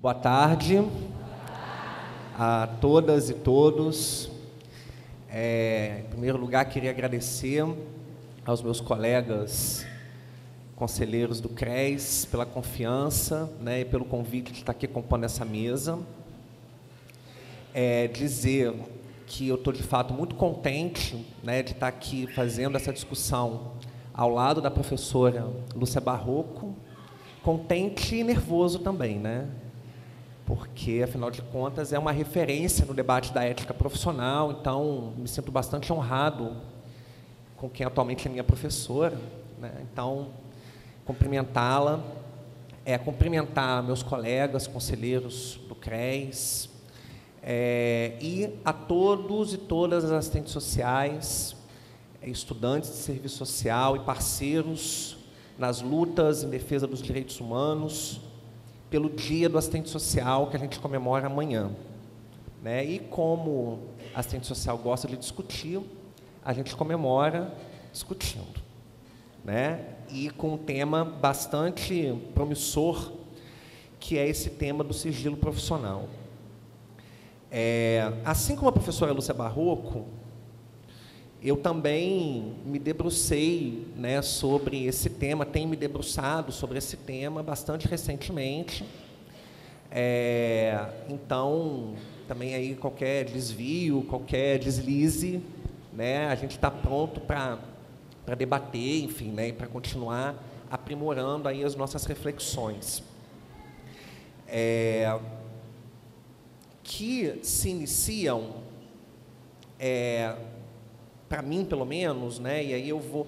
Boa tarde a todas e todos. Em primeiro lugar, queria agradecer aos meus colegas conselheiros do CRES pela confiança, e pelo convite de estar aqui compondo essa mesa. Dizer que eu estou, de fato, muito contente, de estar aqui fazendo essa discussão ao lado da professora Lúcia Barroco, contente e nervoso também, porque, afinal de contas, é uma referência no debate da ética profissional, então me sinto bastante honrado com quem atualmente é minha professora, Então, cumprimentá-la, cumprimentar meus colegas, conselheiros do CRES, e a todos e todas as assistentes sociais, estudantes de serviço social e parceiros nas lutas em defesa dos direitos humanos, pelo Dia do Assistente Social, que a gente comemora amanhã. E como a assistente social gosta de discutir, a gente comemora discutindo. E com um tema bastante promissor, que é esse tema do sigilo profissional. Assim como a professora Lúcia Barroco, eu também me debrucei sobre esse tema, tenho me debruçado sobre esse tema bastante recentemente. Então, também aí qualquer desvio, qualquer deslize, a gente está pronto para debater, enfim, e para continuar aprimorando aí as nossas reflexões. Que se iniciam, para mim, pelo menos, e aí eu vou...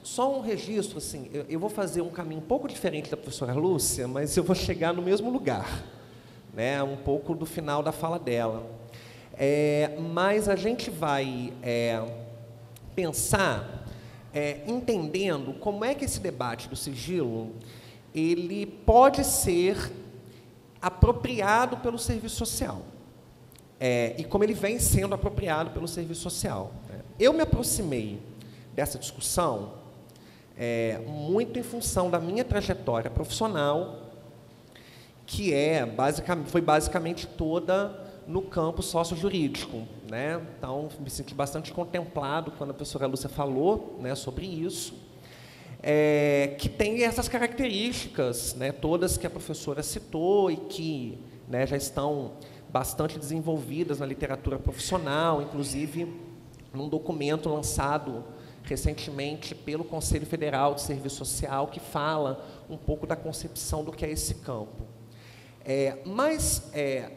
só um registro, assim, eu vou fazer um caminho um pouco diferente da professora Lúcia, mas eu vou chegar no mesmo lugar, um pouco do final da fala dela. Mas a gente vai pensar, entendendo como é que esse debate do sigilo, ele pode ser apropriado pelo serviço social, e como ele vem sendo apropriado pelo serviço social. Eu me aproximei dessa discussão muito em função da minha trajetória profissional, que foi basicamente toda no campo sócio-jurídico. Então, me senti bastante contemplado quando a professora Lúcia falou sobre isso, que tem essas características, todas que a professora citou e que já estão bastante desenvolvidas na literatura profissional, inclusive num documento lançado recentemente pelo Conselho Federal de Serviço Social, que fala um pouco da concepção do que é esse campo. Mas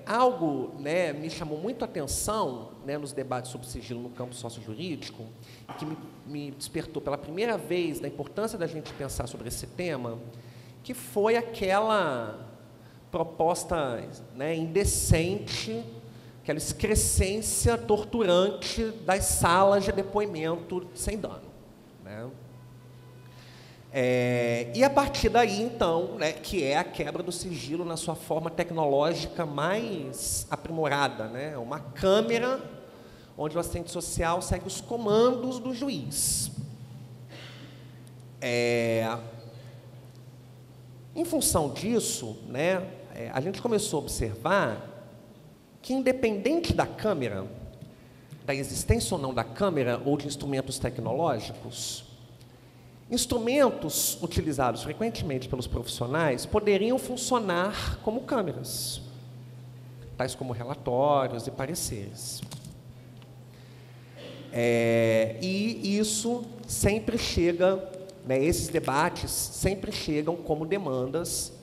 algo me chamou muito a atenção nos debates sobre sigilo no campo sócio-jurídico, e que me despertou pela primeira vez da importância da gente pensar sobre esse tema, que foi aquela proposta indecente, aquela excrescência torturante das salas de depoimento sem dano. E a partir daí, então, que é a quebra do sigilo na sua forma tecnológica mais aprimorada, uma câmera onde o assistente social segue os comandos do juiz. Em função disso, a gente começou a observar que, independente da câmera, da existência ou não da câmera ou de instrumentos tecnológicos, instrumentos utilizados frequentemente pelos profissionais poderiam funcionar como câmeras, tais como relatórios e pareceres. E isso sempre chega, esses debates sempre chegam como demandas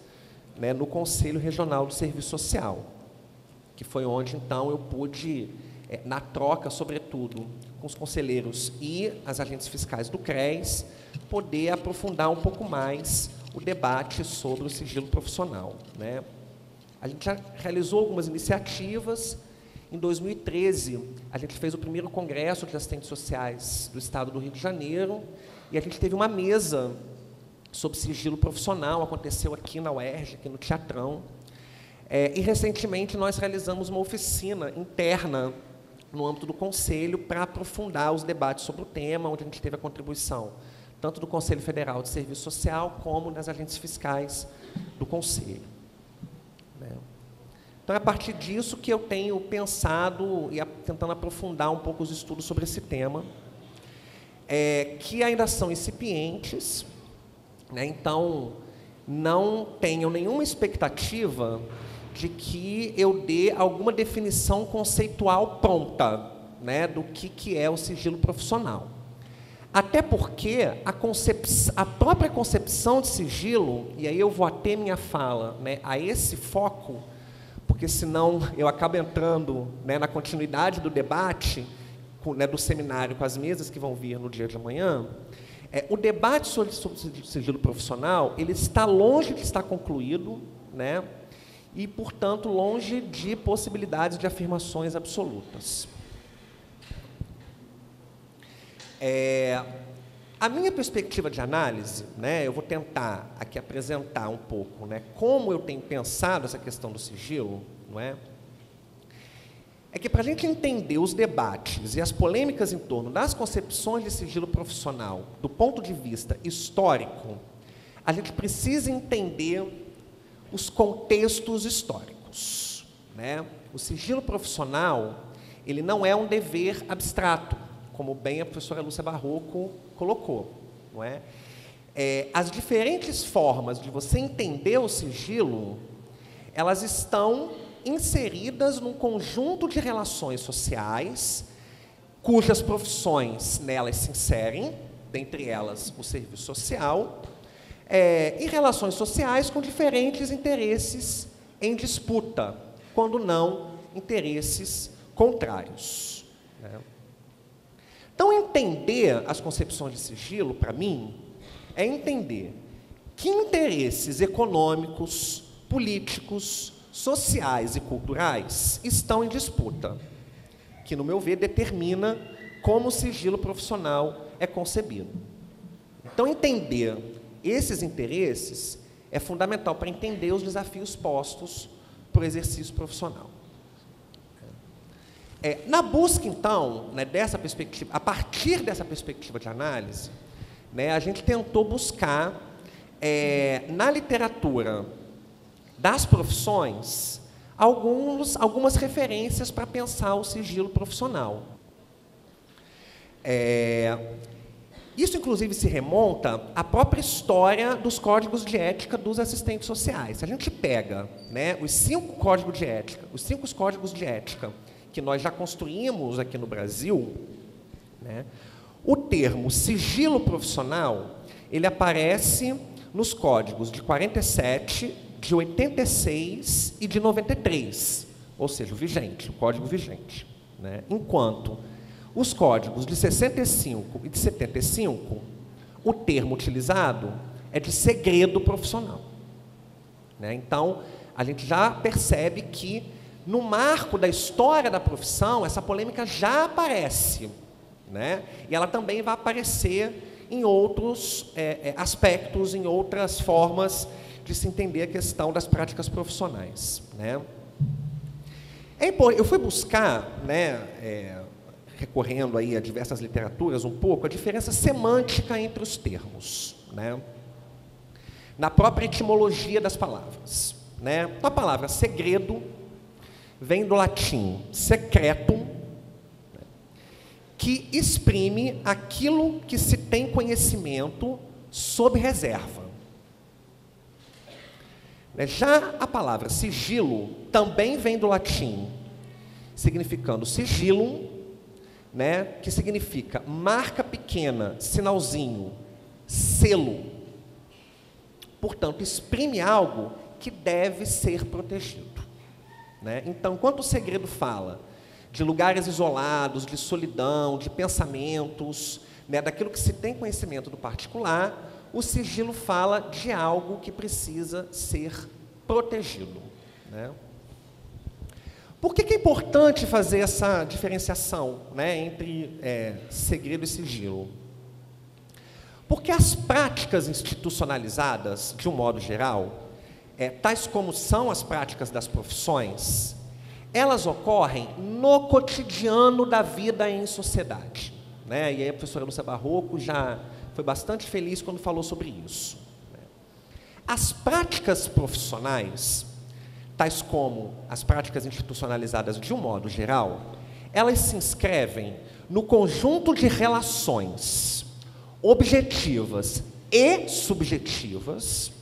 no Conselho Regional do Serviço Social, que foi onde, então, eu pude, na troca, sobretudo, com os conselheiros e as agentes fiscais do CRES, poder aprofundar um pouco mais o debate sobre o sigilo profissional. A gente já realizou algumas iniciativas. Em 2013, a gente fez o primeiro congresso de assistentes sociais do Estado do Rio de Janeiro, e a gente teve uma mesa sobre sigilo profissional, aconteceu aqui na UERJ, aqui no Teatrão. E, recentemente, nós realizamos uma oficina interna no âmbito do Conselho para aprofundar os debates sobre o tema, onde a gente teve a contribuição tanto do Conselho Federal de Serviço Social como das agentes fiscais do Conselho. Então, é a partir disso que eu tenho pensado e tentando aprofundar um pouco os estudos sobre esse tema, que ainda são incipientes, né? Então, não tenho nenhuma expectativa de que eu dê alguma definição conceitual pronta, né, do que é o sigilo profissional. Até porque a própria concepção de sigilo, e aí eu vou ater minha fala, né, a esse foco, porque senão eu acabo entrando, né, na continuidade do debate, né, do seminário com as mesas que vão vir no dia de amanhã. O debate sobre sigilo profissional, ele está longe de estar concluído, né, e, portanto, longe de possibilidades de afirmações absolutas. A minha perspectiva de análise, né, eu vou tentar aqui apresentar um pouco, né, como eu tenho pensado essa questão do sigilo, não é? É que para a gente entender os debates e as polêmicas em torno das concepções de sigilo profissional do ponto de vista histórico, a gente precisa entender os contextos históricos, né? O sigilo profissional, ele não é um dever abstrato, como bem a professora Lúcia Barroco colocou, não é? As diferentes formas de você entender o sigilo, elas estão inseridas num conjunto de relações sociais, cujas profissões nelas se inserem, dentre elas o serviço social, e relações sociais com diferentes interesses em disputa, quando não interesses contrários, né? Então, entender as concepções de sigilo, para mim, é entender que interesses econômicos, políticos, sociais e culturais estão em disputa, que, no meu ver, determina como o sigilo profissional é concebido. Então, entender esses interesses é fundamental para entender os desafios postos para o exercício profissional. Na busca, então, né, dessa perspectiva, a partir dessa perspectiva de análise, né, a gente tentou buscar, na literatura das profissões, algumas referências para pensar o sigilo profissional. Isso, inclusive, se remonta à própria história dos códigos de ética dos assistentes sociais. Se a gente pega, né, os 5 códigos de ética, os 5 códigos de ética que nós já construímos aqui no Brasil, né, o termo sigilo profissional, ele aparece nos códigos de 47, de 86 e de 93, ou seja, o vigente, o código vigente, né? Enquanto os códigos de 65 e de 75, o termo utilizado é de segredo profissional, né? Então, a gente já percebe que, no marco da história da profissão, essa polêmica já aparece, né? E ela também vai aparecer em outros aspectos, em outras formas de se entender a questão das práticas profissionais, né? Eu fui buscar, né, recorrendo aí a diversas literaturas um pouco, a diferença semântica entre os termos, né, na própria etimologia das palavras, né? A palavra segredo vem do latim secretum, que exprime aquilo que se tem conhecimento sob reserva. Já a palavra sigilo também vem do latim, significando sigillum, né, que significa marca pequena, sinalzinho, selo. Portanto, exprime algo que deve ser protegido, né? Então, enquanto o segredo fala de lugares isolados, de solidão, de pensamentos, né, daquilo que se tem conhecimento do particular, o sigilo fala de algo que precisa ser protegido, né? Por que é importante fazer essa diferenciação, né, entre segredo e sigilo? Porque as práticas institucionalizadas, de um modo geral, tais como são as práticas das profissões, elas ocorrem no cotidiano da vida em sociedade, né? E aí a professora Lúcia Barroco já foi bastante feliz quando falou sobre isso. As práticas profissionais tais como as práticas institucionalizadas de um modo geral, elas se inscrevem no conjunto de relações objetivas e subjetivas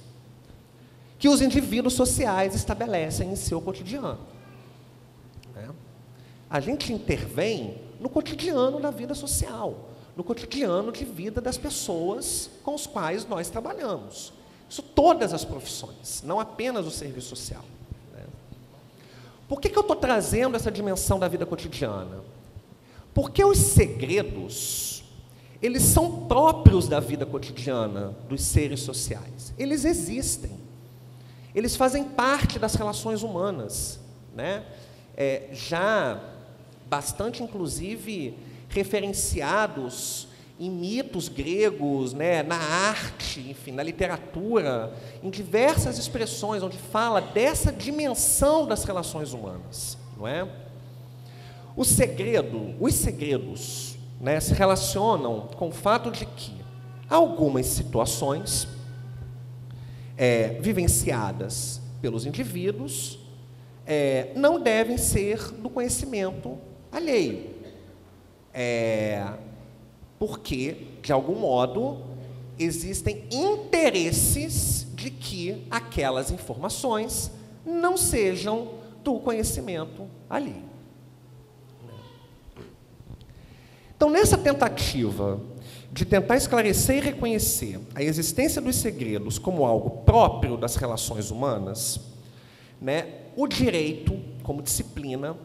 que os indivíduos sociais estabelecem em seu cotidiano. A gente intervém no cotidiano da vida social, no cotidiano de vida das pessoas com os quais nós trabalhamos. Isso todas as profissões, não apenas o serviço social. Por que eu estou trazendo essa dimensão da vida cotidiana? Porque os segredos, eles são próprios da vida cotidiana dos seres sociais. Eles existem. Eles fazem parte das relações humanas, né? Já bastante, inclusive, referenciados em mitos gregos, né, na arte, enfim, na literatura, em diversas expressões onde fala dessa dimensão das relações humanas, não é? Os segredos, né, se relacionam com o fato de que algumas situações vivenciadas pelos indivíduos não devem ser do conhecimento alheio. Porque, de algum modo, existem interesses de que aquelas informações não sejam do conhecimento alheio. Então, nessa tentativa de tentar esclarecer e reconhecer a existência dos segredos como algo próprio das relações humanas, né, o direito, como disciplina,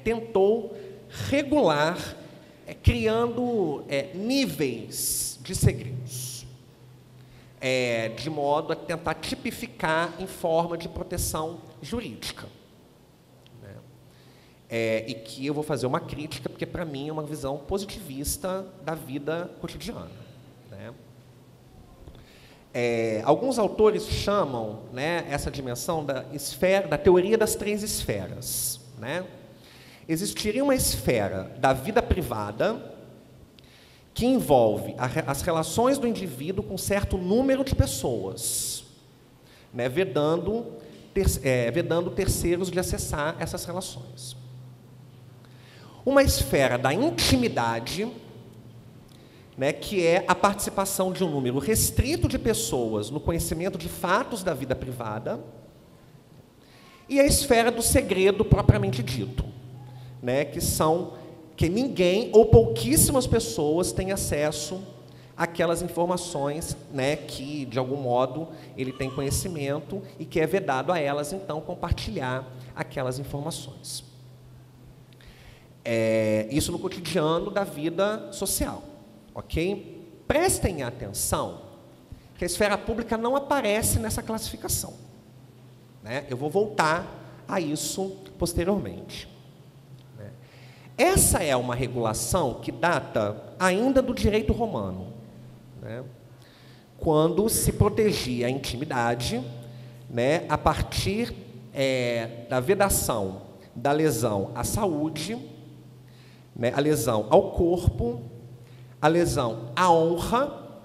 tentou regular, criando níveis de segredos, de modo a tentar tipificar em forma de proteção jurídica. E que eu vou fazer uma crítica, porque, para mim, é uma visão positivista da vida cotidiana. Né? Alguns autores chamam, né, essa dimensão da teoria das 3 esferas. Né? Existiria uma esfera da vida privada que envolve as relações do indivíduo com certo número de pessoas, né, vedando terceiros de acessar essas relações. Uma esfera da intimidade, né, que é a participação de um número restrito de pessoas no conhecimento de fatos da vida privada, e a esfera do segredo propriamente dito, né, que ninguém ou pouquíssimas pessoas têm acesso àquelas informações, né, que, de algum modo, ele tem conhecimento e que é vedado a elas, então, compartilhar aquelas informações. Isso no cotidiano da vida social, ok? Prestem atenção que a esfera pública não aparece nessa classificação. Né? Eu vou voltar a isso posteriormente. Né? Essa é uma regulação que data ainda do direito romano, né? Quando se protegia a intimidade, né, a partir da vedação da lesão à saúde, né, a lesão ao corpo, a lesão à honra,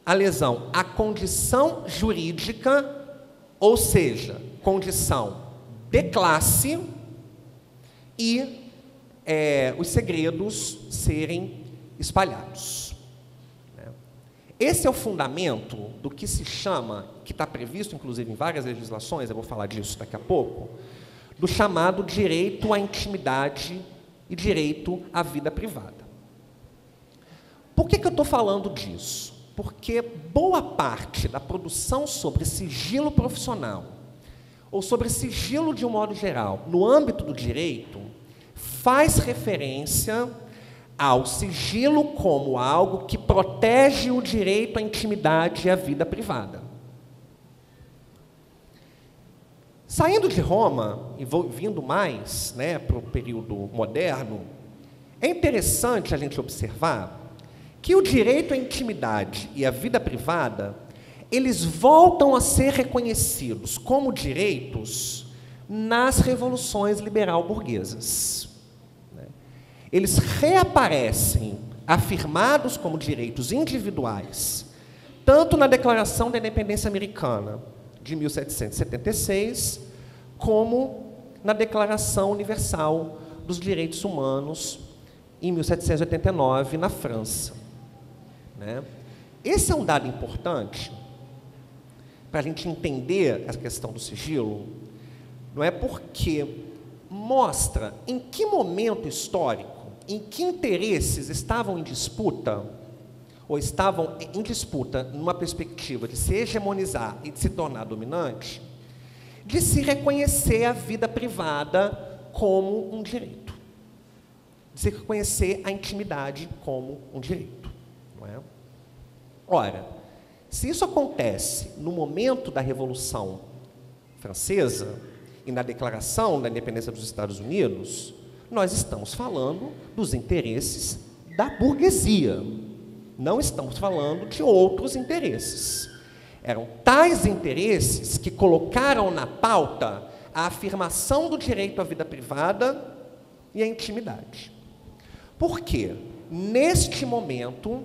a lesão à condição jurídica, ou seja, condição de classe, e os segredos serem espalhados. Esse é o fundamento do que se chama, que está previsto, inclusive, em várias legislações, eu vou falar disso daqui a pouco, do chamado direito à intimidade e direito à vida privada. Por que eu estou falando disso? Porque boa parte da produção sobre sigilo profissional, ou sobre sigilo de um modo geral, no âmbito do direito, faz referência ao sigilo como algo que protege o direito à intimidade e à vida privada. Saindo de Roma e vindo mais, né, para o período moderno, é interessante a gente observar que o direito à intimidade e à vida privada, eles voltam a ser reconhecidos como direitos nas revoluções liberal-burguesas. Eles reaparecem afirmados como direitos individuais, tanto na Declaração da Independência Americana, de 1776, como na Declaração Universal dos Direitos Humanos, em 1789, na França. Né? Esse é um dado importante para a gente entender a questão do sigilo, não é, porque mostra em que momento histórico, em que interesses estavam em disputa, ou estavam em disputa numa perspectiva de se hegemonizar e de se tornar dominante, de se reconhecer a vida privada como um direito, de se reconhecer a intimidade como um direito. Não é? Ora, se isso acontece no momento da Revolução Francesa e na Declaração da Independência dos Estados Unidos, nós estamos falando dos interesses da burguesia. Não estamos falando de outros interesses. Eram tais interesses que colocaram na pauta a afirmação do direito à vida privada e à intimidade. Por quê? Neste momento,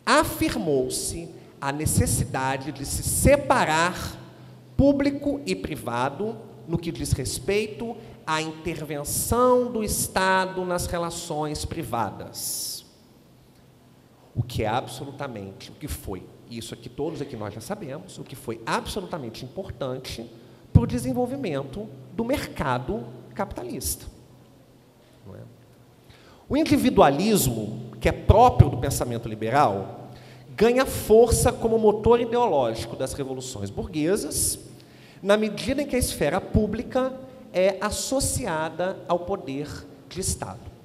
afirmou-se a necessidade de se separar público e privado no que diz respeito à intervenção do Estado nas relações privadas. O que é absolutamente, o que foi, isso aqui todos aqui nós já sabemos, o que foi absolutamente importante para o desenvolvimento do mercado capitalista. Não é? O individualismo, que é próprio do pensamento liberal, ganha força como motor ideológico das revoluções burguesas, na medida em que a esfera pública é associada ao poder de Estado.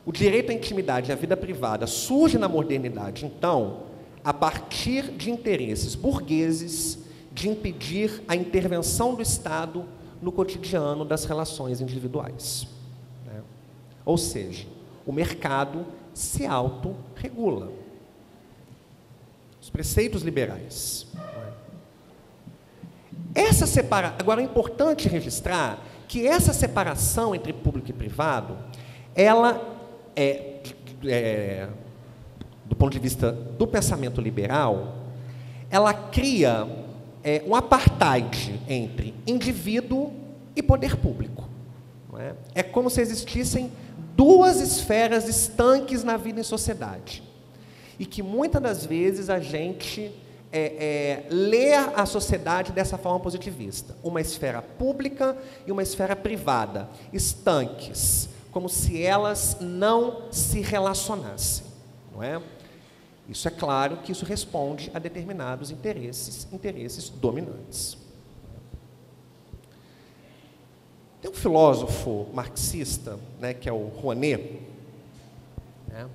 O direito à intimidade e à vida privada surge na modernidade, então, a partir de interesses burgueses de impedir a intervenção do Estado no cotidiano das relações individuais. Ou seja, o mercado se autorregula. Os preceitos liberais. Agora, é importante registrar que essa separação entre público e privado, ela do ponto de vista do pensamento liberal, ela cria um apartheid entre indivíduo e poder público. Não é? É como se existissem duas esferas estanques na vida em sociedade. E que muitas das vezes a gente lê a sociedade dessa forma positivista. Uma esfera pública e uma esfera privada, estanques, como se elas não se relacionassem. Não é? Isso é claro que isso responde a determinados interesses dominantes. Tem um filósofo marxista, né, que é o Rouanet, né,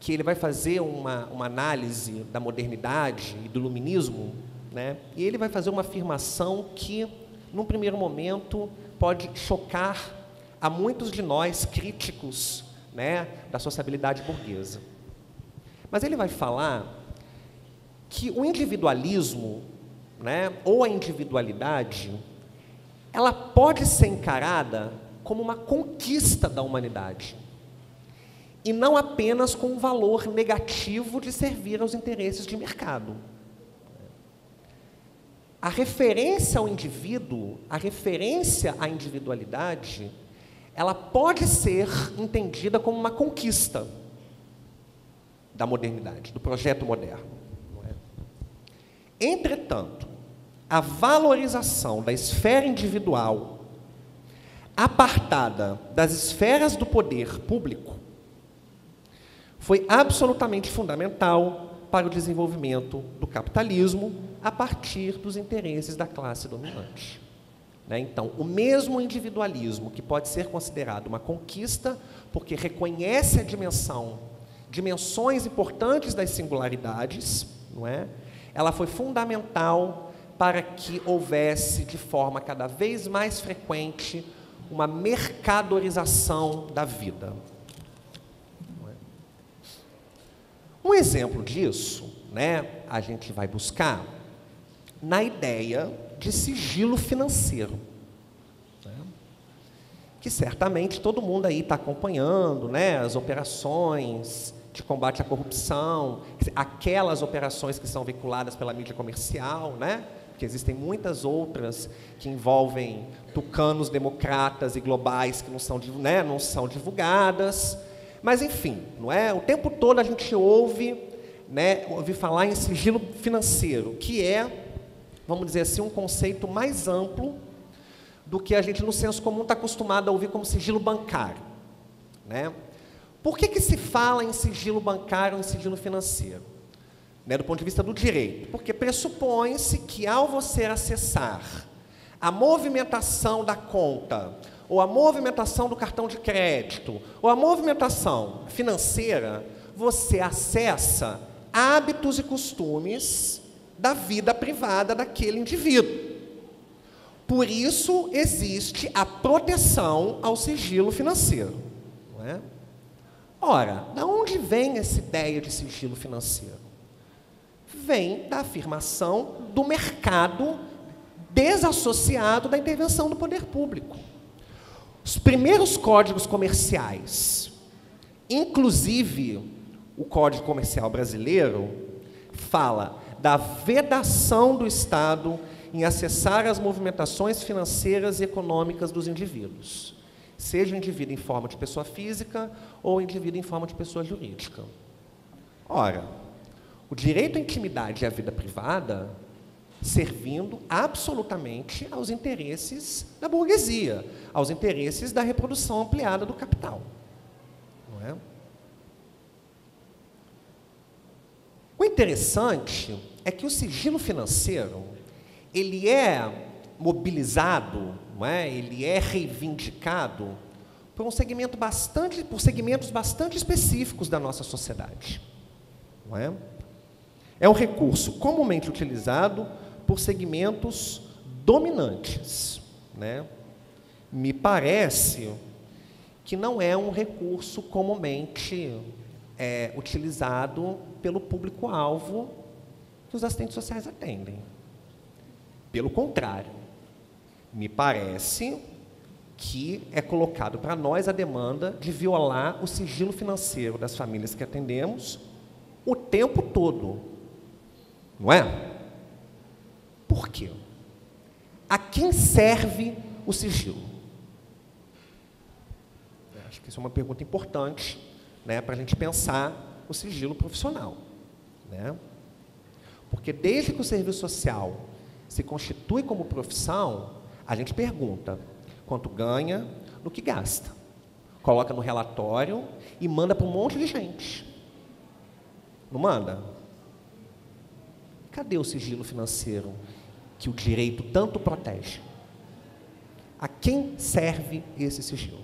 que ele vai fazer uma análise da modernidade e do iluminismo, né, e ele vai fazer uma afirmação que, num primeiro momento, pode chocar a muitos de nós críticos, né, da sociabilidade burguesa. Mas ele vai falar que o individualismo, né, ou a individualidade, ela pode ser encarada como uma conquista da humanidade, e não apenas com um valor negativo de servir aos interesses de mercado. A referência ao indivíduo, a referência à individualidade, ela pode ser entendida como uma conquista da modernidade, do projeto moderno. Não é? Entretanto, a valorização da esfera individual, apartada das esferas do poder público, foi absolutamente fundamental para o desenvolvimento do capitalismo a partir dos interesses da classe dominante. Então, o mesmo individualismo que pode ser considerado uma conquista, porque reconhece a dimensões importantes das singularidades, não é? Ela foi fundamental para que houvesse, de forma cada vez mais frequente, uma mercadorização da vida. Um exemplo disso, né, a gente vai buscar na ideia de sigilo financeiro, né, que certamente todo mundo aí está acompanhando, né, as operações de combate à corrupção, aquelas operações que são veiculadas pela mídia comercial, né? Porque existem muitas outras que envolvem tucanos democratas e globais que não são, né, não são divulgadas. Mas, enfim, não é? O tempo todo a gente ouve, né, ouve falar em sigilo financeiro, que é, vamos dizer assim, um conceito mais amplo do que a gente, no senso comum, está acostumado a ouvir como sigilo bancário, né? Por que se fala em sigilo bancário ou em sigilo financeiro? Né, do ponto de vista do direito? Porque pressupõe-se que, ao você acessar a movimentação da conta, ou a movimentação do cartão de crédito, ou a movimentação financeira, você acessa hábitos e costumes da vida privada daquele indivíduo. Por isso, existe a proteção ao sigilo financeiro. Não é? Ora, de onde vem essa ideia de sigilo financeiro? Vem da afirmação do mercado desassociado da intervenção do poder público. Os primeiros códigos comerciais, inclusive o Código Comercial Brasileiro, fala da vedação do Estado em acessar as movimentações financeiras e econômicas dos indivíduos, seja o indivíduo em forma de pessoa física ou o indivíduo em forma de pessoa jurídica. Ora, o direito à intimidade e à vida privada servindo absolutamente aos interesses da burguesia, aos interesses da reprodução ampliada do capital. Não é? O interessante é que o sigilo financeiro, ele é mobilizado, não é? Ele é reivindicado por segmentos bastante específicos da nossa sociedade. Não é? É um recurso comumente utilizado por segmentos dominantes, né? Me parece que não é um recurso comumente utilizado pelo público-alvo que os assistentes sociais atendem. Pelo contrário, me parece que é colocado para nós a demanda de violar o sigilo financeiro das famílias que atendemos o tempo todo. Não é? Por quê? A quem serve o sigilo? Acho que isso é uma pergunta importante, né, para a gente pensar o sigilo profissional. Né? Porque desde que o serviço social se constitui como profissão, a gente pergunta quanto ganha, no que gasta. Coloca no relatório e manda para um monte de gente. Não manda? Cadê o sigilo financeiro que o direito tanto protege? A quem serve esse sigilo?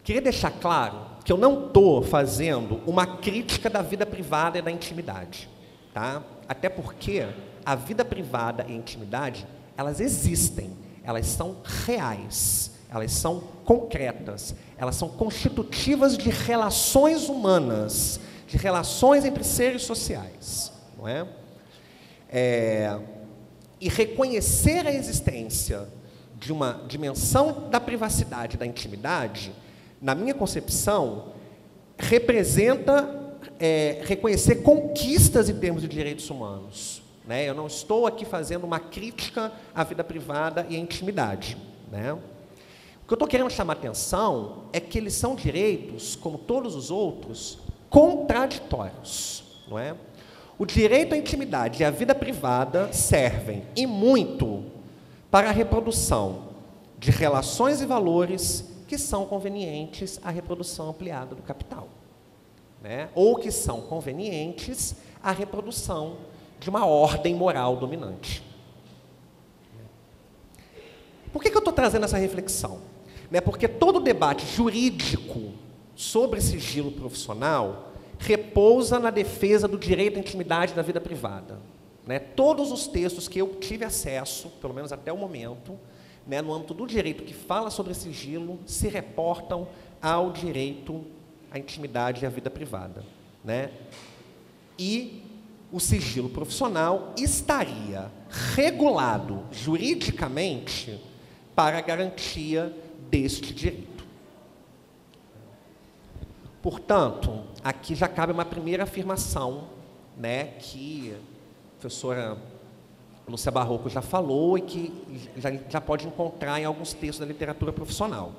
Queria deixar claro que eu não estou fazendo uma crítica da vida privada e da intimidade. Tá? Até porque a vida privada e a intimidade, elas existem, elas são reais, elas são concretas, elas são constitutivas de relações humanas, de relações entre seres sociais. Não é? E reconhecer a existência de uma dimensão da privacidade e da intimidade, na minha concepção, representa reconhecer conquistas em termos de direitos humanos. Né? Eu não estou aqui fazendo uma crítica à vida privada e à intimidade. Né? O que eu estou querendo chamar a atenção é que eles são direitos, como todos os outros, contraditórios. Não é? O direito à intimidade e à vida privada servem, e muito, para a reprodução de relações e valores que são convenientes à reprodução ampliada do capital. Né? Ou que são convenientes à reprodução de uma ordem moral dominante. Por que eu estou trazendo essa reflexão? Né? Porque todo debate jurídico sobre sigilo profissional repousa na defesa do direito à intimidade da vida privada. Né? Todos os textos que eu tive acesso, pelo menos até o momento, né, no âmbito do direito que fala sobre sigilo, se reportam ao direito à intimidade e à vida privada. Né? E o sigilo profissional estaria regulado juridicamente para a garantia deste direito. Portanto, aqui já cabe uma primeira afirmação, né, que a professora Lúcia Barroco já falou e que já pode encontrar em alguns textos da literatura profissional.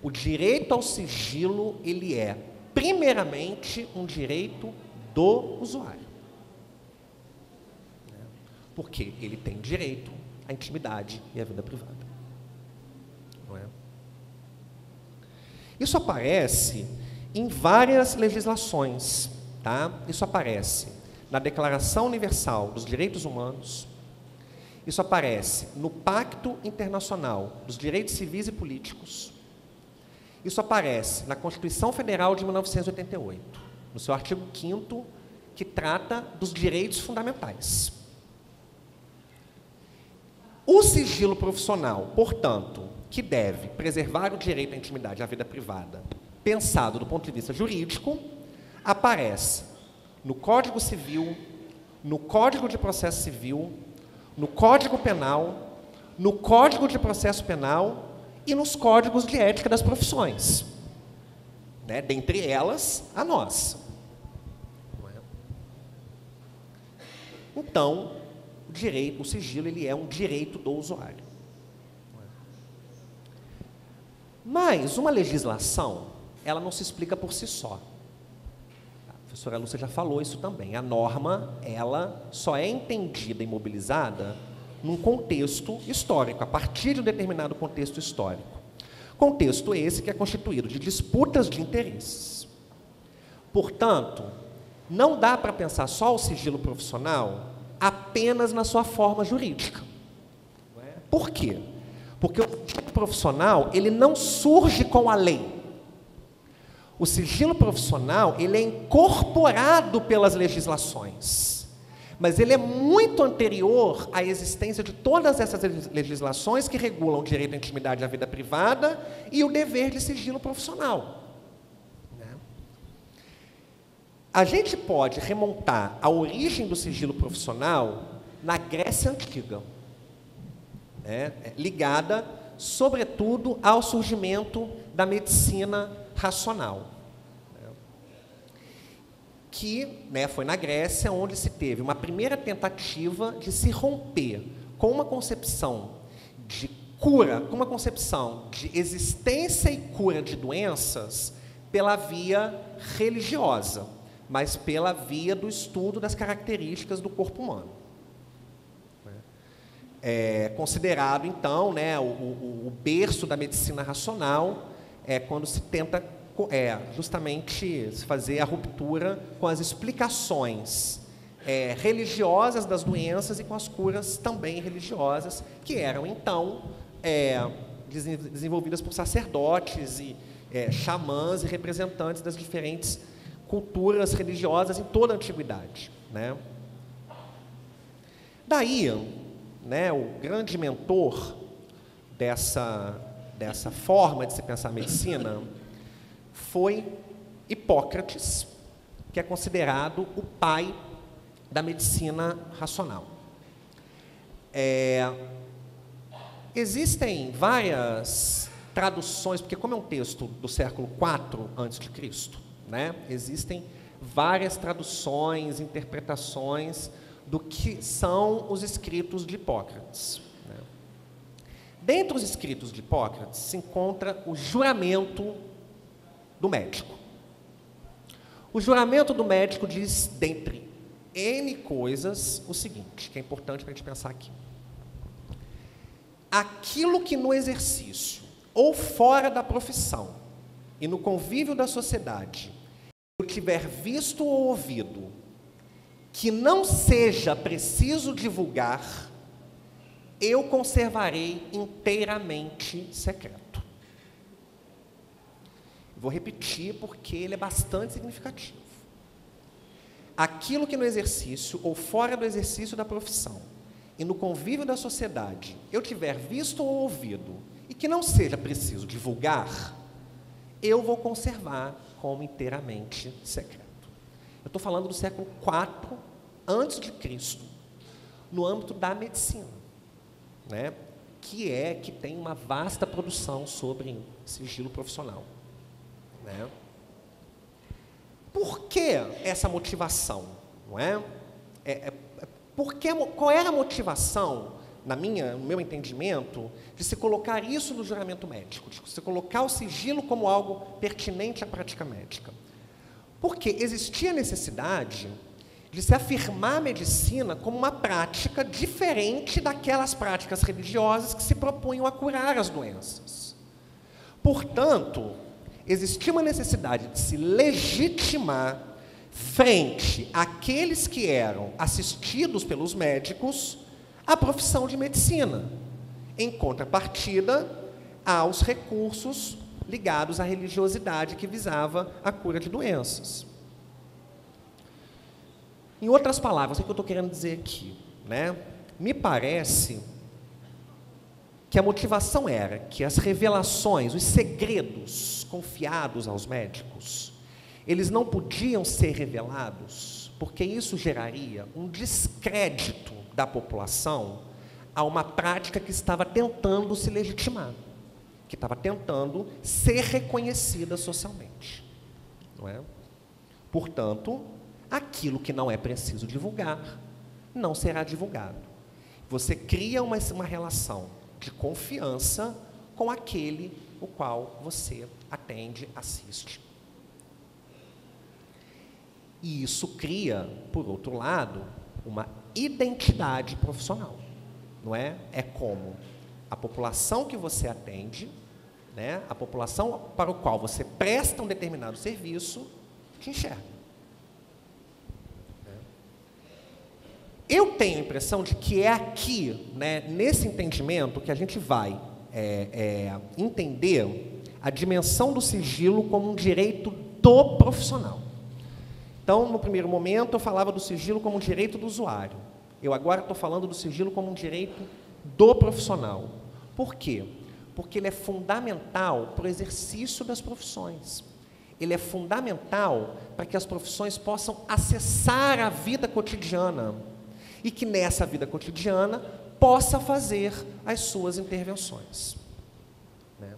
O direito ao sigilo, ele é, primeiramente, um direito do usuário. Porque ele tem direito à intimidade e à vida privada. Não é? Isso aparece em várias legislações. Tá? Isso aparece na Declaração Universal dos Direitos Humanos, isso aparece no Pacto Internacional dos Direitos Civis e Políticos, isso aparece na Constituição Federal de 1988, no seu artigo 5º, que trata dos direitos fundamentais. O sigilo profissional, portanto, que deve preservar o direito à intimidade e à vida privada, pensado do ponto de vista jurídico, aparece no Código Civil, no Código de Processo Civil, no Código Penal, no Código de Processo Penal e nos Códigos de Ética das Profissões. Né? Dentre elas, a nossa. Então, o sigilo, ele é um direito do usuário. Mas uma legislação, ela não se explica por si só. A professora Lúcia já falou isso também. A norma, ela só é entendida e mobilizada num contexto histórico, a partir de um determinado contexto histórico. Contexto esse que é constituído de disputas de interesses. Portanto, não dá para pensar só o sigilo profissional apenas na sua forma jurídica. Por quê? Porque o sigilo profissional, ele não surge com a lei. O sigilo profissional, ele é incorporado pelas legislações, mas ele é muito anterior à existência de todas essas legislações que regulam o direito à intimidade e à vida privada e o dever de sigilo profissional. A gente pode remontar a origem do sigilo profissional na Grécia Antiga, ligada, sobretudo, ao surgimento da medicina racional, que foi na Grécia onde se teve uma primeira tentativa de se romper com uma concepção de cura, com uma concepção de existência e cura de doenças pela via religiosa, mas pela via do estudo das características do corpo humano. É considerado, então, o berço da medicina racional, quando se tenta justamente fazer a ruptura com as explicações religiosas das doenças e com as curas também religiosas, que eram, então, desenvolvidas por sacerdotes e xamãs e representantes das diferentes culturas religiosas em toda a antiguidade. Daí, o grande mentor dessa forma de se pensar a medicina foi Hipócrates, que é considerado o pai da medicina racional. Existem várias traduções, porque como é um texto do século IV a.C., existem várias traduções, interpretações do que são os escritos de Hipócrates. Dentre os escritos de Hipócrates se encontra o juramento do médico. O juramento do médico diz, dentre N coisas, o seguinte, que é importante para a gente pensar aqui. Aquilo que no exercício ou fora da profissão e no convívio da sociedade eu tiver visto ou ouvido que não seja preciso divulgar, eu conservarei inteiramente secreto. Vou repetir porque ele é bastante significativo. Aquilo que no exercício ou fora do exercício da profissão e no convívio da sociedade eu tiver visto ou ouvido e que não seja preciso divulgar, eu vou conservar como inteiramente secreto. Eu estou falando do século IV a.C., no âmbito da medicina, que tem uma vasta produção sobre sigilo profissional. Por que essa motivação? Não é? Qual era a motivação, no meu entendimento, de se colocar isso no juramento médico, de se colocar o sigilo como algo pertinente à prática médica? Porque existia necessidade de se afirmar a medicina como uma prática diferente daquelas práticas religiosas que se propunham a curar as doenças. Portanto, existia uma necessidade de se legitimar frente àqueles que eram assistidos pelos médicos a profissão de medicina, em contrapartida aos recursos ligados à religiosidade que visava a cura de doenças. Em outras palavras, o que eu estou querendo dizer aqui? Né? Me parece que a motivação era que as revelações, os segredos confiados aos médicos, eles não podiam ser revelados, porque isso geraria um descrédito da população a uma prática que estava tentando se legitimar, que estava tentando ser reconhecida socialmente. Não é? Portanto, aquilo que não é preciso divulgar, não será divulgado. Você cria uma relação de confiança com aquele o qual você atende, assiste. E isso cria, por outro lado, uma identidade profissional, não é? É como a população que você atende, né, a população para o qual você presta um determinado serviço, te enxerga. Eu tenho a impressão de que é aqui, né, nesse entendimento, que a gente vai entender a dimensão do sigilo como um direito do profissional. Então, no primeiro momento, eu falava do sigilo como um direito do usuário. Eu agora estou falando do sigilo como um direito do profissional. Por quê? Porque ele é fundamental para o exercício das profissões. Ele é fundamental para que as profissões possam acessar a vida cotidiana e que nessa vida cotidiana possa fazer as suas intervenções. Né?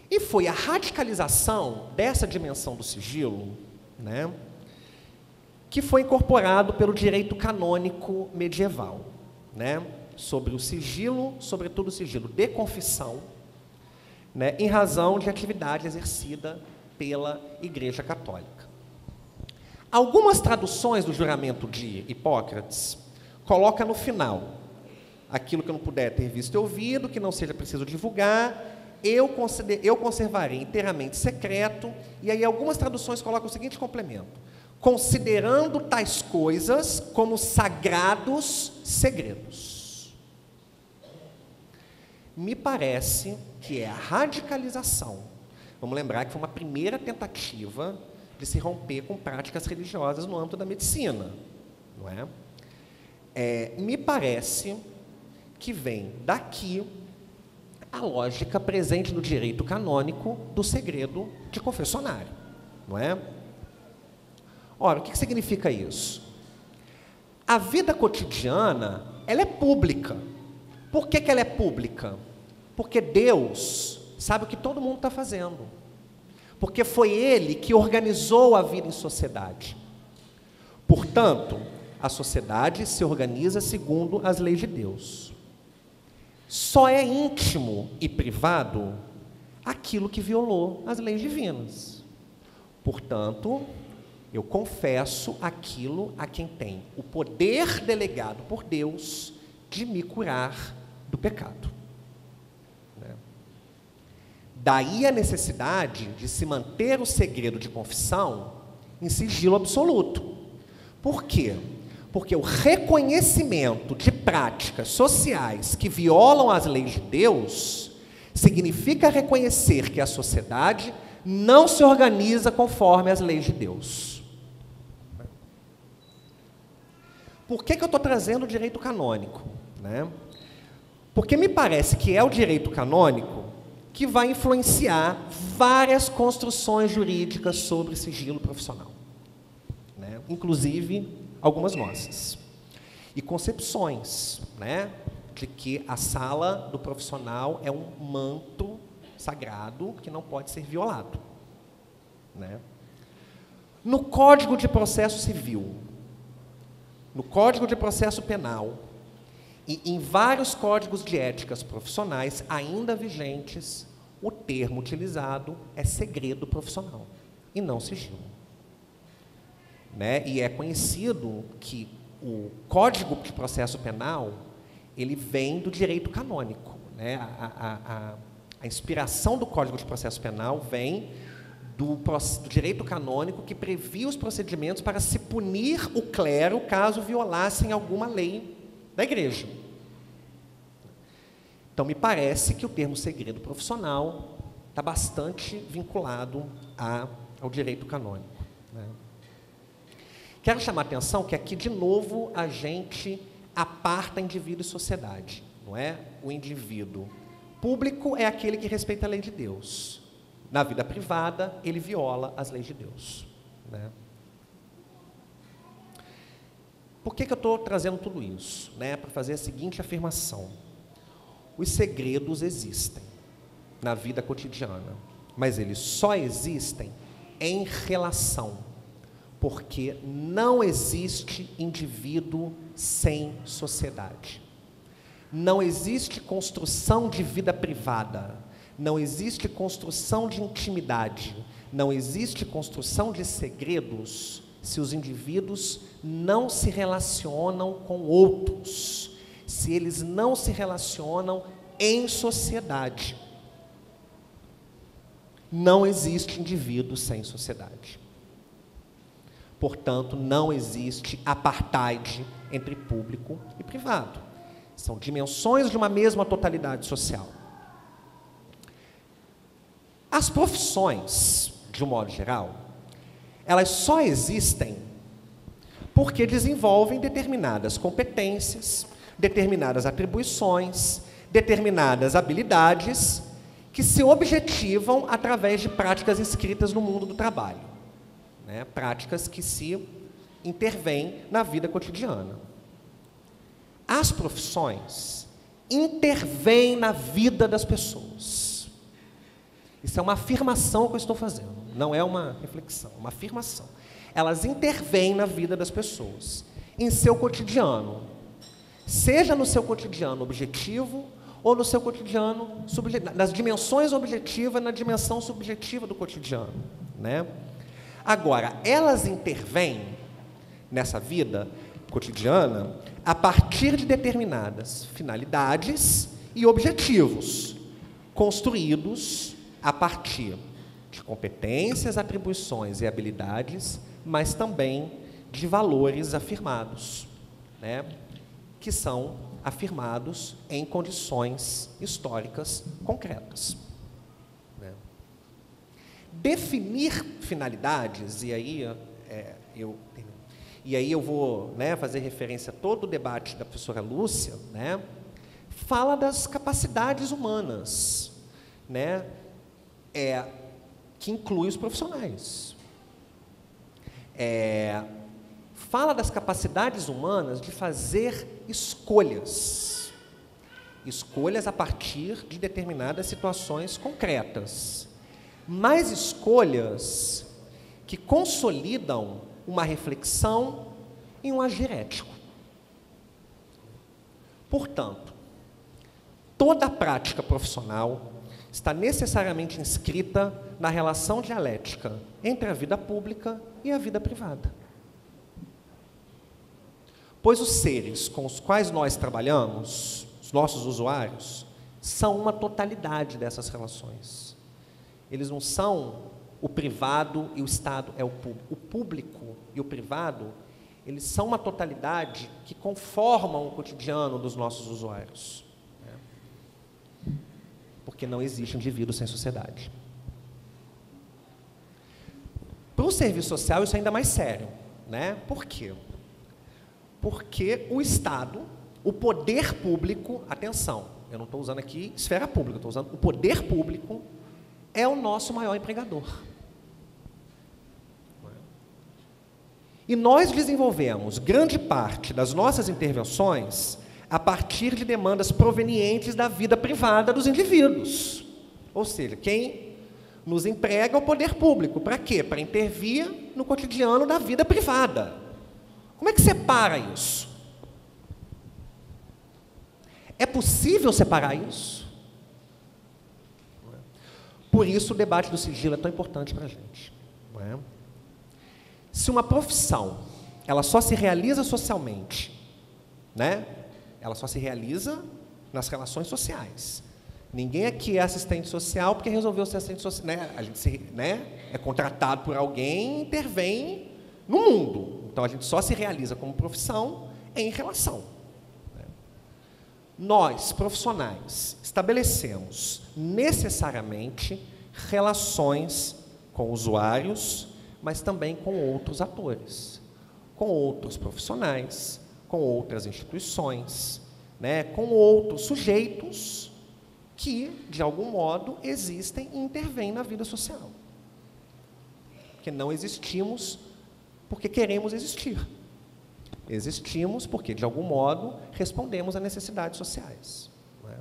E foi a radicalização dessa dimensão do sigilo, né, que foi incorporado pelo direito canônico medieval, né, sobre o sigilo, sobretudo o sigilo de confissão, né, em razão de atividade exercida pela Igreja Católica. Algumas traduções do juramento de Hipócrates colocam no final aquilo que eu não puder ter visto e ouvido, que não seja preciso divulgar, eu conservarei inteiramente secreto, e aí algumas traduções colocam o seguinte complemento: considerando tais coisas como sagrados segredos. Me parece que é a radicalização. Vamos lembrar que foi uma primeira tentativa de se romper com práticas religiosas no âmbito da medicina, não é? Me parece que vem daqui a lógica presente no direito canônico do segredo de confessionário, não é? Ora, o que significa isso? A vida cotidiana, ela é pública. Por que ela é pública? Porque Deus sabe o que todo mundo está fazendo. Porque foi Ele que organizou a vida em sociedade. Portanto, a sociedade se organiza segundo as leis de Deus. Só é íntimo e privado aquilo que violou as leis divinas. Portanto, eu confesso aquilo a quem tem o poder delegado por Deus de me curar do pecado. Daí a necessidade de se manter o segredo de confissão em sigilo absoluto. Por quê? Porque o reconhecimento de práticas sociais que violam as leis de Deus significa reconhecer que a sociedade não se organiza conforme as leis de Deus. Por que eu estou trazendo o direito canônico? Né? Porque me parece que é o direito canônico que vai influenciar várias construções jurídicas sobre sigilo profissional, né? Inclusive algumas nossas. E concepções, né, de que a sala do profissional é um manto sagrado que não pode ser violado. né? No Código de Processo Civil, no Código de Processo Penal e em vários códigos de éticas profissionais ainda vigentes, o termo utilizado é segredo profissional e não sigilo, né? E é conhecido que o Código de Processo Penal ele vem do direito canônico, né? A inspiração do Código de Processo Penal vem do direito canônico que previa os procedimentos para se punir o clero caso violassem alguma lei da igreja. Então, me parece que o termo segredo profissional está bastante vinculado ao direito canônico, né? Quero chamar a atenção que aqui, de novo, a gente aparta indivíduo e sociedade, não é? O indivíduo público é aquele que respeita a lei de Deus. Na vida privada, ele viola as leis de Deus, né? Por que eu estou trazendo tudo isso, né? Para fazer a seguinte afirmação. Os segredos existem na vida cotidiana, mas eles só existem em relação, porque não existe indivíduo sem sociedade. Não existe construção de vida privada, não existe construção de intimidade, não existe construção de segredos se os indivíduos não se relacionam com outros, se eles não se relacionam em sociedade. Não existe indivíduo sem sociedade. Portanto, não existe apartheid entre público e privado. São dimensões de uma mesma totalidade social. As profissões, de um modo geral, elas só existem porque desenvolvem determinadas competências, determinadas atribuições, determinadas habilidades que se objetivam através de práticas inscritas no mundo do trabalho, né? Práticas que se intervêm na vida cotidiana. As profissões intervêm na vida das pessoas. Isso é uma afirmação que eu estou fazendo, não é uma reflexão, é uma afirmação. Elas intervêm na vida das pessoas, em seu cotidiano, seja no seu cotidiano objetivo ou no seu cotidiano, nas dimensões objetiva e na dimensão subjetiva do cotidiano, né? Agora, elas intervêm nessa vida cotidiana a partir de determinadas finalidades e objetivos, construídos a partir de competências, atribuições e habilidades, mas também de valores afirmados, né? Que são afirmados em condições históricas concretas, né? Definir finalidades, e aí eu vou, né, fazer referência a todo o debate da professora Lúcia, né, fala das capacidades humanas, né, que inclui os profissionais. Fala das capacidades humanas de fazer escolhas. Escolhas a partir de determinadas situações concretas. Mas escolhas que consolidam uma reflexão e um agir ético. Portanto, toda a prática profissional está necessariamente inscrita na relação dialética entre a vida pública e a vida privada. Pois os seres com os quais nós trabalhamos, os nossos usuários, são uma totalidade dessas relações. Eles não são o privado e o Estado é o público. O público e o privado, eles são uma totalidade que conformam o cotidiano dos nossos usuários, né? Porque não existe indivíduo sem sociedade. Para o serviço social, isso é ainda mais sério, né? Por quê? Porque o Estado, o poder público, atenção, eu não estou usando aqui esfera pública, estou usando o poder público, é o nosso maior empregador. E nós desenvolvemos grande parte das nossas intervenções a partir de demandas provenientes da vida privada dos indivíduos. Ou seja, quem nos emprega o poder público. Para quê? Para intervir no cotidiano da vida privada. Como é que separa isso? É possível separar isso? Por isso o debate do sigilo é tão importante para a gente. Não é? Se uma profissão, ela só se realiza socialmente, né? Ela só se realiza nas relações sociais. Ninguém aqui é assistente social porque resolveu ser assistente social, né? A gente é contratado por alguém e intervém no mundo. Então, a gente só se realiza como profissão em relação. Né? Nós, profissionais, estabelecemos necessariamente relações com usuários, mas também com outros atores, com outros profissionais, com outras instituições, né? Com outros sujeitos que, de algum modo, existem e intervêm na vida social. Porque não existimos porque queremos existir. Existimos porque, de algum modo, respondemos a necessidades sociais. Não é?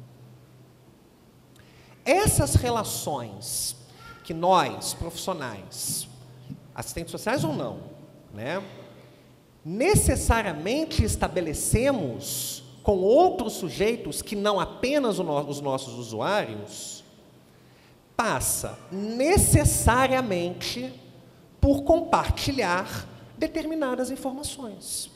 Essas relações que nós, profissionais, assistentes sociais ou não, né, necessariamente estabelecemos com outros sujeitos que não apenas os nossos usuários, passa necessariamente por compartilhar determinadas informações.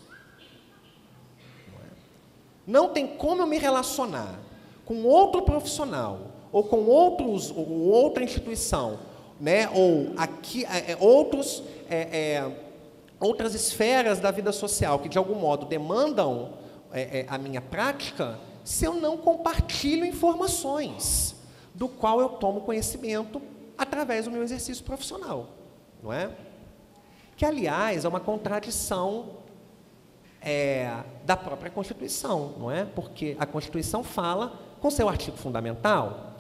Não tem como eu me relacionar com outro profissional ou com outra instituição, né, ou aqui, outras esferas da vida social que, de algum modo, demandam a minha prática, se eu não compartilho informações do qual eu tomo conhecimento através do meu exercício profissional, não é? Que, aliás, é uma contradição da própria Constituição, não é? Porque a Constituição fala, com seu artigo fundamental,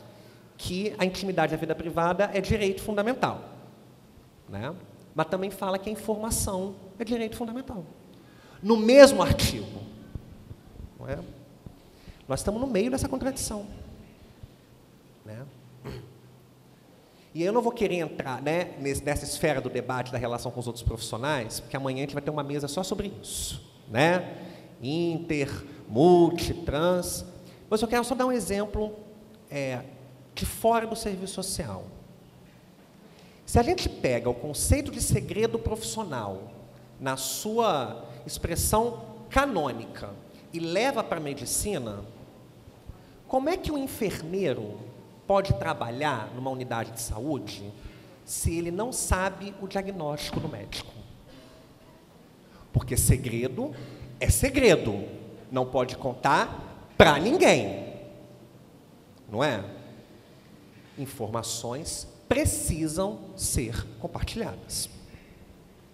que a intimidade da vida privada é direito fundamental, né? Mas também fala que a informação é direito fundamental. No mesmo artigo. Não é? Nós estamos no meio dessa contradição. Né? E eu não vou querer entrar, né, nessa esfera do debate da relação com os outros profissionais, porque amanhã a gente vai ter uma mesa só sobre isso. Né? Inter, multi, trans. Mas eu quero só dar um exemplo de fora do serviço social. Se a gente pega o conceito de segredo profissional na sua expressão canônica e leva para a medicina, como é que o enfermeiro pode trabalhar numa unidade de saúde se ele não sabe o diagnóstico do médico? Porque segredo é segredo, não pode contar para ninguém, não é? Informações precisam ser compartilhadas,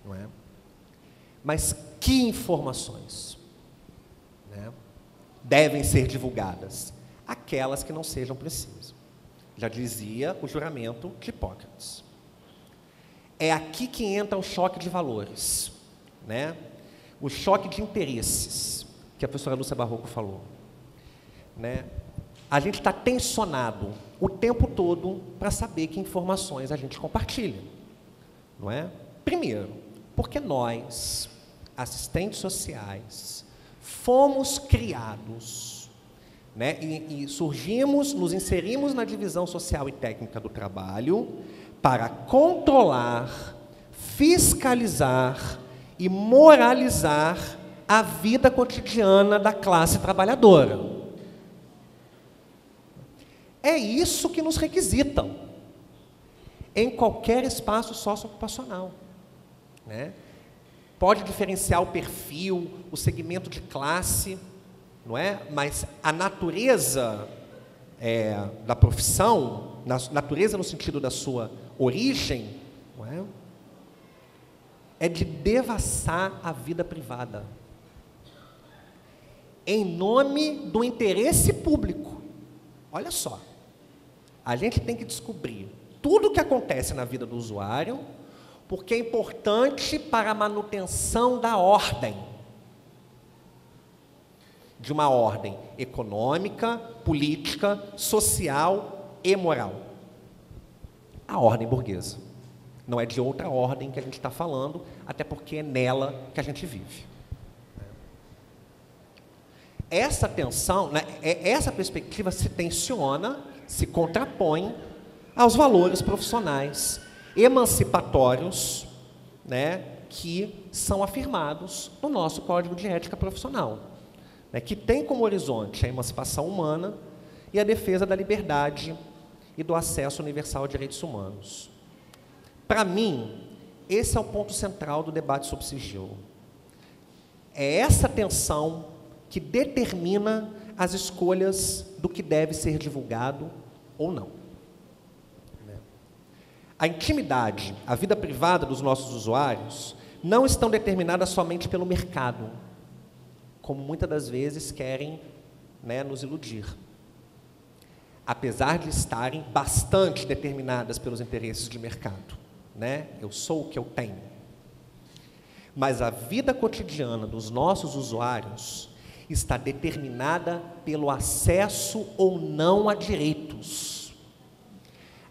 não é? Mas que informações, né, devem ser divulgadas? Aquelas que não sejam precisas. Já dizia o juramento de Hipócrates. É aqui que entra o choque de valores, né? O choque de interesses, que a professora Lúcia Barroco falou, né? A gente está tensionado o tempo todo para saber que informações a gente compartilha, não é? Primeiro, porque nós, assistentes sociais, fomos criados, né, e surgimos, nos inserimos na divisão social e técnica do trabalho para controlar, fiscalizar e moralizar a vida cotidiana da classe trabalhadora. É isso que nos requisitam em qualquer espaço socioocupacional, né? Pode diferenciar o perfil, o segmento de classe, não é? Mas a natureza da profissão, natureza no sentido da sua origem, não é? É de devassar a vida privada em nome do interesse público. Olha só, a gente tem que descobrir tudo o que acontece na vida do usuário, porque é importante para a manutenção da ordem, de uma ordem econômica, política, social e moral. A ordem burguesa. Não é de outra ordem que a gente está falando, até porque é nela que a gente vive. Essa tensão, né, essa perspectiva se tensiona, se contrapõe aos valores profissionais emancipatórios, né, que são afirmados no nosso Código de Ética Profissional, né, que tem como horizonte a emancipação humana e a defesa da liberdade e do acesso universal a direitos humanos. Para mim, esse é o ponto central do debate sobre sigilo. É essa tensão que determina as escolhas do que deve ser divulgado ou não. A intimidade, a vida privada dos nossos usuários não estão determinadas somente pelo mercado, como muitas das vezes querem, né, nos iludir. Apesar de estarem bastante determinadas pelos interesses de mercado, né? Eu sou o que eu tenho. Mas a vida cotidiana dos nossos usuários está determinada pelo acesso ou não a direitos.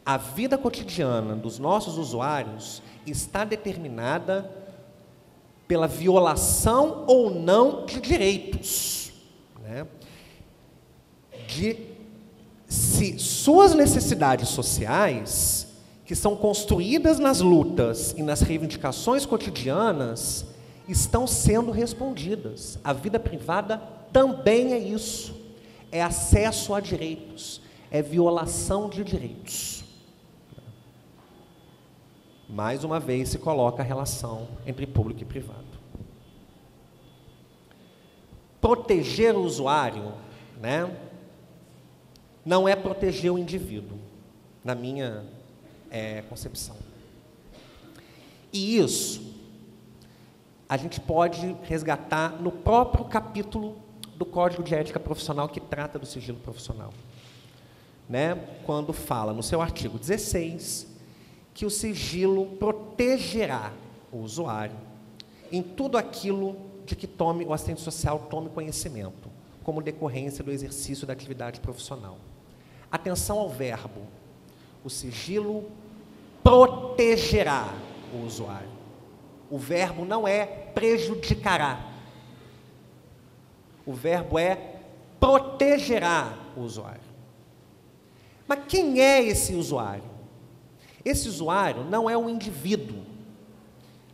A vida cotidiana dos nossos usuários está determinada pela violação ou não de direitos, né? Se suas necessidades sociais, que são construídas nas lutas e nas reivindicações cotidianas, estão sendo respondidas. A vida privada também é isso. É acesso a direitos, é violação de direitos. Mais uma vez se coloca a relação entre público e privado. Proteger o usuário, né, não é proteger o indivíduo, na minha concepção. E isso a gente pode resgatar no próprio capítulo do Código de Ética Profissional que trata do sigilo profissional, né, quando fala no seu artigo 16 que o sigilo protegerá o usuário em tudo aquilo de que o assistente social tome conhecimento, como decorrência do exercício da atividade profissional. Atenção ao verbo. O sigilo protegerá o usuário. O verbo não é prejudicará. O verbo é protegerá o usuário. Mas quem é esse usuário? Esse usuário não é um indivíduo,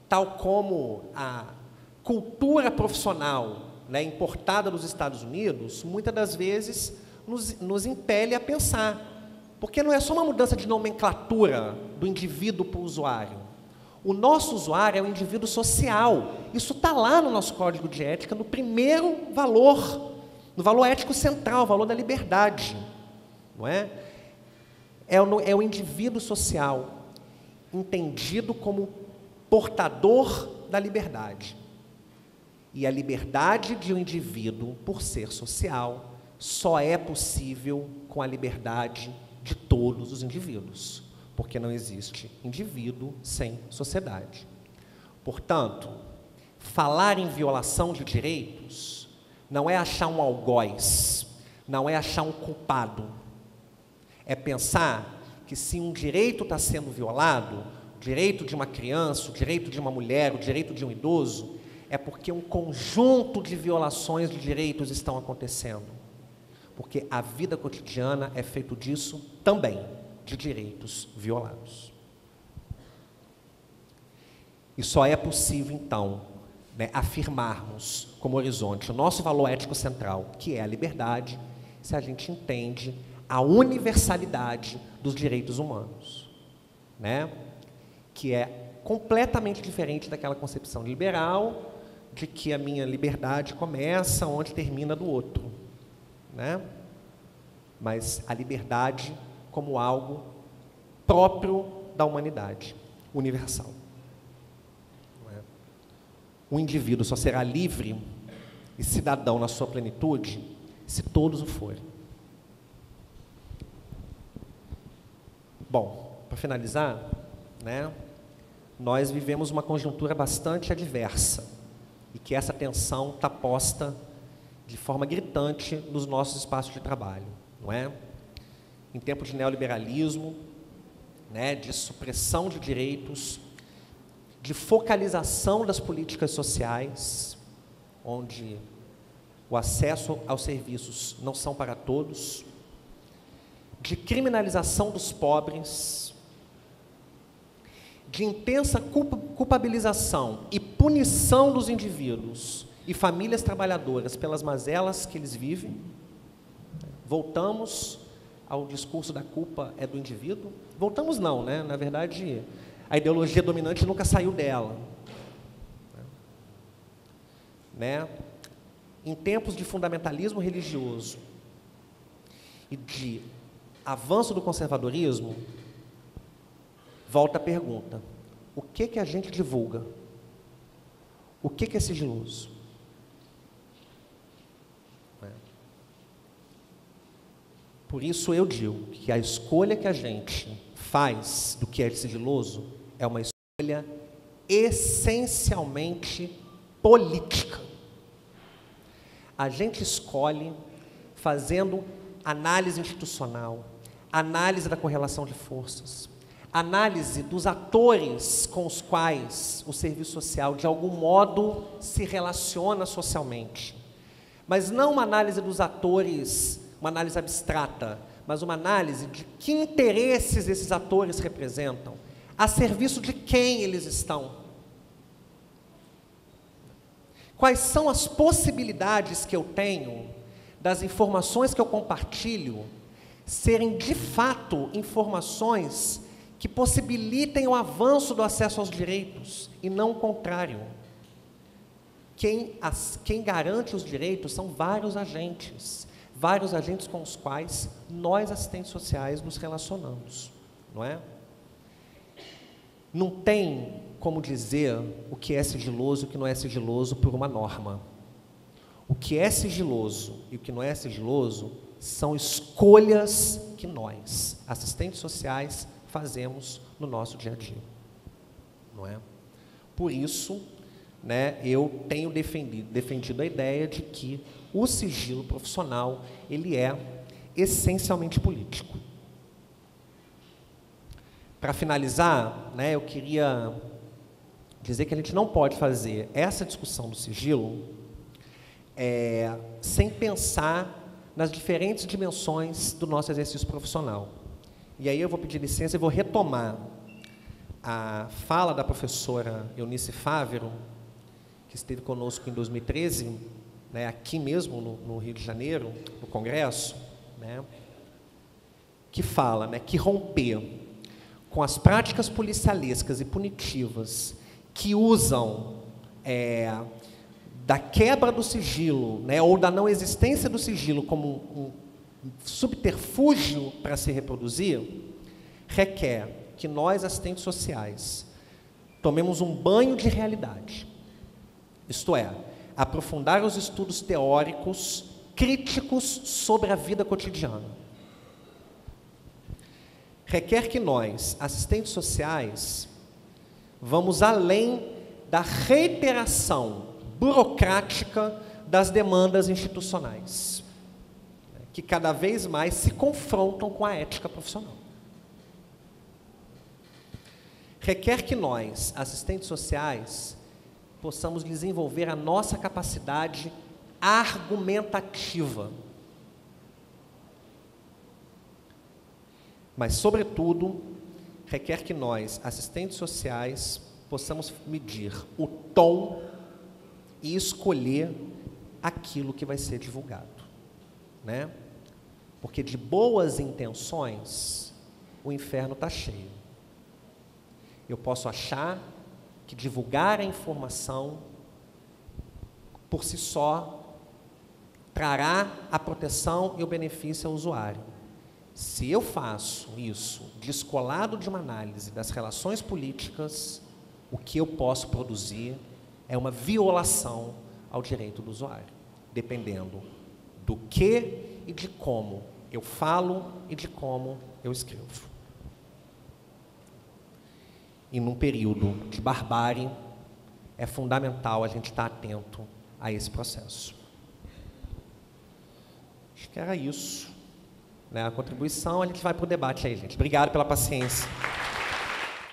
tal como a cultura profissional, né, importada dos Estados Unidos, muitas das vezes nos impele a pensar, porque não é só uma mudança de nomenclatura do indivíduo para o usuário. O nosso usuário é um indivíduo social. Isso está lá no nosso Código de Ética, no primeiro valor, no valor ético central, o valor da liberdade, não é? É o indivíduo social, entendido como portador da liberdade. E a liberdade de um indivíduo, por ser social, só é possível com a liberdade de todos os indivíduos, porque não existe indivíduo sem sociedade. Portanto, falar em violação de direitos não é achar um algoz, não é achar um culpado. É pensar que se um direito está sendo violado, o direito de uma criança, o direito de uma mulher, o direito de um idoso, é porque um conjunto de violações de direitos estão acontecendo. Porque a vida cotidiana é feito disso também, de direitos violados. E só é possível, então, né, afirmarmos como horizonte o nosso valor ético central, que é a liberdade, se a gente entende a universalidade dos direitos humanos, né? Que é completamente diferente daquela concepção liberal de que a minha liberdade começa onde termina a do outro, né? Mas a liberdade como algo próprio da humanidade, universal. Não é? O indivíduo só será livre e cidadão na sua plenitude se todos o forem. Bom, para finalizar, né, nós vivemos uma conjuntura bastante adversa e que essa tensão está posta de forma gritante nos nossos espaços de trabalho, não é? Em tempo de neoliberalismo, né, de supressão de direitos, de focalização das políticas sociais, onde o acesso aos serviços não são para todos, de criminalização dos pobres, de intensa culpabilização e punição dos indivíduos e famílias trabalhadoras pelas mazelas que eles vivem. Voltamos ao discurso da culpa é do indivíduo? Voltamos não, né? Na verdade, a ideologia dominante nunca saiu dela. Né? Em tempos de fundamentalismo religioso e de avanço do conservadorismo, volta a pergunta: o que a gente divulga? O que é sigiloso? Por isso eu digo que a escolha que a gente faz do que é sigiloso é uma escolha essencialmente política. A gente escolhe fazendo análise institucional, análise da correlação de forças, análise dos atores com os quais o serviço social, de algum modo, se relaciona socialmente. Mas não uma análise dos atores, uma análise abstrata, mas uma análise de que interesses esses atores representam, a serviço de quem eles estão. Quais são as possibilidades que eu tenho das informações que eu compartilho serem, de fato, informações que possibilitem o avanço do acesso aos direitos, e não o contrário. Quem garante os direitos são vários agentes com os quais nós, assistentes sociais, nos relacionamos, não é? Não tem como dizer o que é sigiloso e o que não é sigiloso por uma norma. O que é sigiloso e o que não é sigiloso são escolhas que nós, assistentes sociais, fazemos no nosso dia a dia, não é? Por isso, né, eu tenho defendido a ideia de que o sigilo profissional, ele é essencialmente político. Para finalizar, né, eu queria dizer que a gente não pode fazer essa discussão do sigilo sem pensar nas diferentes dimensões do nosso exercício profissional. E aí eu vou pedir licença e vou retomar a fala da professora Eunice Fávero, que esteve conosco em 2013, né, aqui mesmo no Rio de Janeiro, no Congresso, né, que fala, né, que romper com as práticas policialescas e punitivas que usam da quebra do sigilo, né, ou da não existência do sigilo como um subterfúgio para se reproduzir, requer que nós, assistentes sociais, tomemos um banho de realidade. Isto é, aprofundar os estudos teóricos críticos sobre a vida cotidiana. Requer que nós, assistentes sociais, vamos além da reiteração burocrática das demandas institucionais, que cada vez mais se confrontam com a ética profissional. Requer que nós, assistentes sociais, possamos desenvolver a nossa capacidade argumentativa. Mas, sobretudo, requer que nós, assistentes sociais, possamos medir o tom e escolher aquilo que vai ser divulgado, né? Porque de boas intenções, o inferno está cheio. Eu posso achar que divulgar a informação, por si só, trará a proteção e o benefício ao usuário. Se eu faço isso descolado de uma análise das relações políticas, o que eu posso produzir é uma violação ao direito do usuário, dependendo do que e de como eu falo e de como eu escrevo. E num período de barbárie, é fundamental a gente estar atento a esse processo. Acho que era isso, né? A contribuição, a gente vai para o debate aí, gente. Obrigado pela paciência.